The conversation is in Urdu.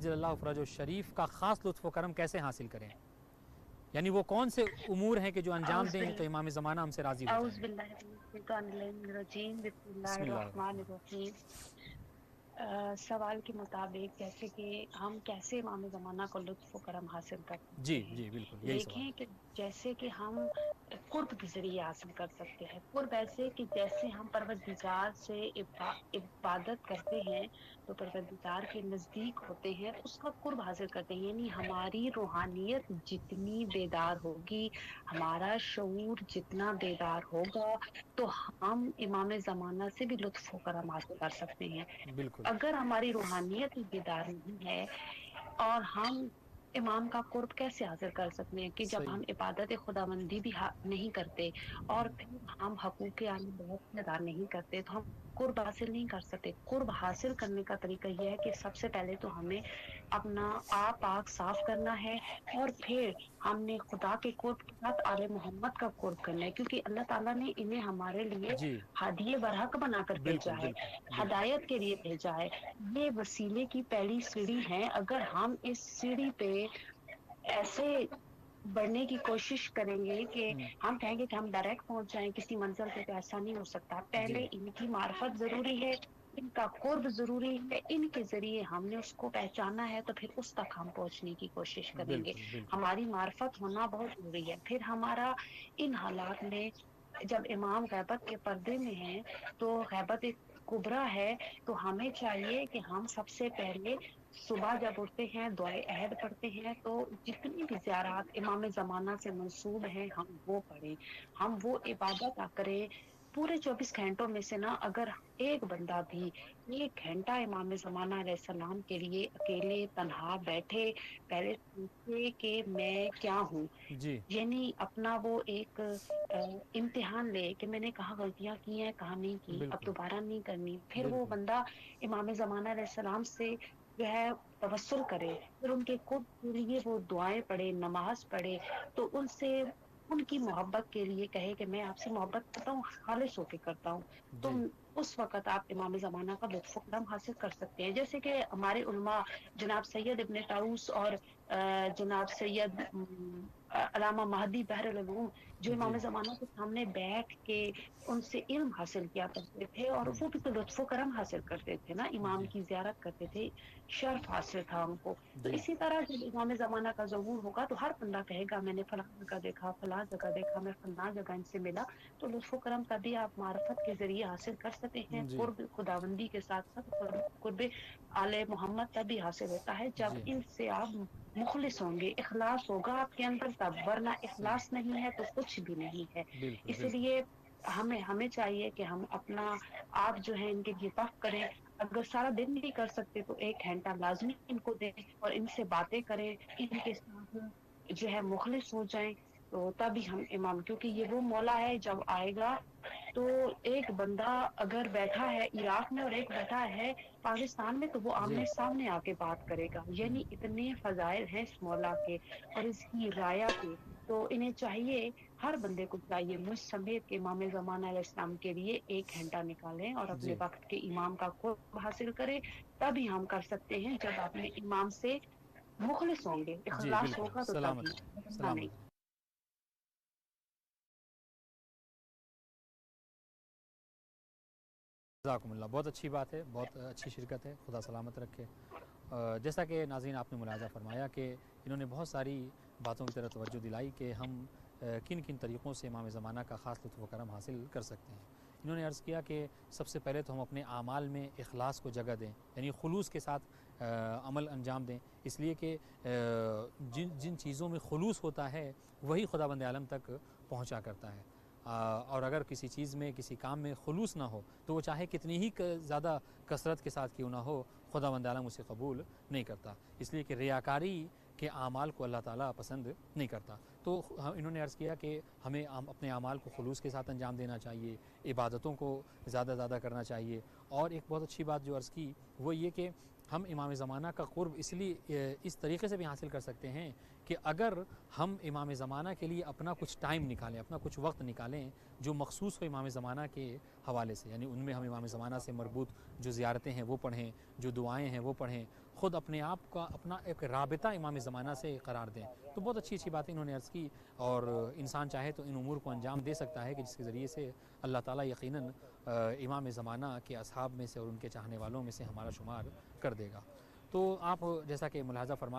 اللہ افراج شریف کا خاص لطف و کرم کیسے حاصل کریں؟ یعنی وہ کون سے امور ہیں کہ جو انجام اعوذ دیں تو باللہ امام زمانہ ہم سے راضی ہو اعوذ جائیں؟ باللہ من الشیطان الرجیم، بسم اللہ بسم اللہ الرحمن الرحمن الرحیم۔ سوال کے مطابق جیسے کہ ہم کیسے امام زمانہ کو لطف و کرم حاصل کر سکتے جی ہیں، جی بالکل یہی سوال دیکھیں ہے۔ کہ جیسے کہ ہم قرب کے ذریعے حاصل کر سکتے ہیں۔ قرب ایسے کہ جیسے ہم پروردگار سے عبادت کرتے ہیں تو پروردگار کے نزدیک ہوتے ہیں تو اس کا قرب حاصل کرتے ہیں، یعنی ہماری روحانیت جتنی بیدار ہوگی، ہمارا شعور جتنا بیدار ہوگا تو ہم امام زمانہ سے بھی لطف و کرم حاصل کر سکتے ہیں۔ بالکل اگر ہماری روحانیت ہی بیدار نہیں ہے اور ہم امام کا قرب کیسے حاصل کر سکتے ہیں کہ جب صحیح۔ ہم عبادت خداوندی بھی نہیں کرتے اور پھر ہم حقوق اعلی بہت ادا نہیں کرتے تو ہم قرب حاصل نہیں کر سکتے۔ قرب حاصل کرنے کا طریقہ یہ ہے کہ سب سے پہلے تو ہمیں اپنا آپ پاک صاف کرنا ہے اور پھر ہم نے خدا کے قرب کے ساتھ آل محمد کا قرب کرنا ہے، کیونکہ اللہ تعالیٰ نے انہیں ہمارے لیے جی ہادی برحق بنا کر بالکل بھیجا ہے، بالکل بالکل ہدایت کے لیے بھیجا ہے۔ یہ وسیلے کی پہلی سیڑھی ہے، اگر ہم اس سیڑھی پہ ایسے بڑھنے کی کوشش کریں گے کہ ہم کہیں گے کہ ہم ڈائریکٹ پہنچ جائیں کسی منزل پہ، تو ایسا نہیں ہو سکتا۔ جی پہلے ان کی معرفت ضروری ہے، ان کا قرب ضروری ہے، ان کے ذریعے ہم نے اس کو پہچانا ہے تو پھر اس تک ہم پہنچنے کی کوشش کریں گے۔ بالکل بالکل ہماری معرفت ہونا بہت ضروری ہے۔ پھر ہمارا ان حالات میں جب امام غیبت کے پردے میں ہیں تو غیبت ایک کبرا ہے، تو ہمیں چاہیے کہ ہم سب سے پہلے صبح جب اٹھتے ہیں دعائے عہد پڑھتے ہیں تو جتنی بھی زیارات امام زمانہ سے منسوب ہیں ہم وہ پڑھیں، ہم وہ عبادت کریں۔ پورے 24 گھنٹوں میں سے نا اگر ایک بندہ بھی 1 گھنٹہ امام زمانہ علیہ السلام کے لیے اکیلے تنہا بیٹھے، پہلے پوچھے کہ میں کیا ہوں، جی یعنی اپنا وہ ایک امتحان لے کہ میں نے کہاں غلطیاں کی ہیں کہاں نہیں کی، اب بالکل دوبارہ نہیں کرنی، پھر وہ بالکل بندہ امام زمانہ علیہ السلام سے جو ہے توسل کرے، پھر ان کے قرب کے لیے وہ دعائیں پڑھے، نماز پڑھے، تو ان سے ان کی محبت کے لیے کہے کہ میں آپ سے محبت کرتا ہوں، خالص ہو کے کرتا ہوں، تو جی اس وقت آپ امام زمانہ کا لطف و کرم حاصل کر سکتے ہیں۔ جیسے کہ ہمارے علماء جناب سید ابن طاؤس اور جناب سید علامہ مہدی بحر العلوم جو جی امام زمانہ کے سامنے بیٹھ کے ان سے علم حاصل کیا کرتے تھے اور وہ بھی تو لطف و کرم حاصل کرتے تھے نا، امام جی کی زیارت کرتے تھے، شرف حاصل تھا ان کو۔ تو جی اسی طرح جب امام زمانہ کا ظہور ہوگا تو ہر بندہ کہے گا میں نے فلاں جگہ دیکھا، فلاں جگہ دیکھا، میں فلاں جگہ ان سے ملا، تو لطف و کرم تبھی آپ معرفت کے ذریعے حاصل کر سکتے ہیں۔ جی قرب خداوندی کے ساتھ ساتھ قرب آل محمد تبھی حاصل ہوتا ہے جب جی ان سے آپ مخلص ہوں گے، اخلاص ہوگا آپ کے اندر تب، ورنہ صحیح اخلاص نہیں ہے تو کچھ بھی نہیں ہے۔ بالکل اس بالکل لیے ہمیں چاہیے کہ ہم اپنا آپ جو ہے ان کے لیے وقف کریں، اگر سارا دن نہیں کر سکتے تو 1 گھنٹہ لازمی ان کو دیں اور ان سے باتیں کریں، ان کے ساتھ جو ہے مخلص ہو جائیں، تو تبھی ہم امام، کیونکہ یہ وہ مولا ہے جب آئے گا تو ایک بندہ اگر بیٹھا ہے عراق میں اور ایک بیٹھا ہے پاکستان میں تو وہ جی آمنے سامنے آ کے بات کرے گا، یعنی اتنے فضائل ہیں اس مولا کے اور اس کی رایا کے، تو انہیں چاہیے، ہر بندے کو چاہیے مجھ سمیت کے امام زمانہ علیہ السلام کے لیے 1 گھنٹہ نکالیں اور اپنے جی وقت کے امام کا قرب حاصل کرے، تبھی ہم کر سکتے ہیں جب اپنے امام سے مخلص ہوں گے، جی اخلاص بالکل ہوگا تو تبھی، سلامت رہیں ورنہ نہیں۔ سلامت رہیں۔ جزاکم اللہ، بہت اچھی بات ہے، بہت اچھی شرکت ہے، خدا سلامت رکھے۔ جیسا کہ ناظرین آپ نے ملاحظہ فرمایا کہ انہوں نے بہت ساری باتوں کی طرف توجہ دلائی کہ ہم کن کن طریقوں سے امام زمانہ کا خاص لطف و کرم حاصل کر سکتے ہیں۔ انہوں نے عرض کیا کہ سب سے پہلے تو ہم اپنے اعمال میں اخلاص کو جگہ دیں، یعنی خلوص کے ساتھ عمل انجام دیں، اس لیے کہ جن چیزوں میں خلوص ہوتا ہے وہی خدا بند عالم تک پہنچا کرتا ہے، اور اگر کسی چیز میں کسی کام میں خلوص نہ ہو تو وہ چاہے کتنی ہی زیادہ کثرت کے ساتھ کیوں نہ ہو، خدا بند عالم اسے قبول نہیں کرتا، اس لیے کہ ریاکاری کے اعمال کو اللہ تعالیٰ پسند نہیں کرتا۔ تو انہوں نے عرض کیا کہ ہمیں اپنے اعمال کو خلوص کے ساتھ انجام دینا چاہیے، عبادتوں کو زیادہ زیادہ کرنا چاہیے، اور ایک بہت اچھی بات جو عرض کی وہ یہ کہ ہم امام زمانہ کا قرب اس طریقے سے بھی حاصل کر سکتے ہیں کہ اگر ہم امام زمانہ کے لیے اپنا کچھ ٹائم نکالیں، اپنا کچھ وقت نکالیں جو مخصوص ہو امام زمانہ کے حوالے سے، یعنی ان میں ہم امام زمانہ سے مربوط جو زیارتیں ہیں وہ پڑھیں، جو دعائیں ہیں وہ پڑھیں، خود اپنے آپ کا اپنا ایک رابطہ امام زمانہ سے قرار دیں. تو بہت اچھی باتیں انہوں نے عرض کی, اور انسان چاہے تو ان امور کو انجام دے سکتا ہے کہ جس کے ذریعے سے اللہ تعالیٰ یقیناً امام زمانہ کے اصحاب میں سے اور ان کے چاہنے والوں میں سے ہمارا شمار کر دے گا. تو آپ جیسا کہ ملاحظہ فرما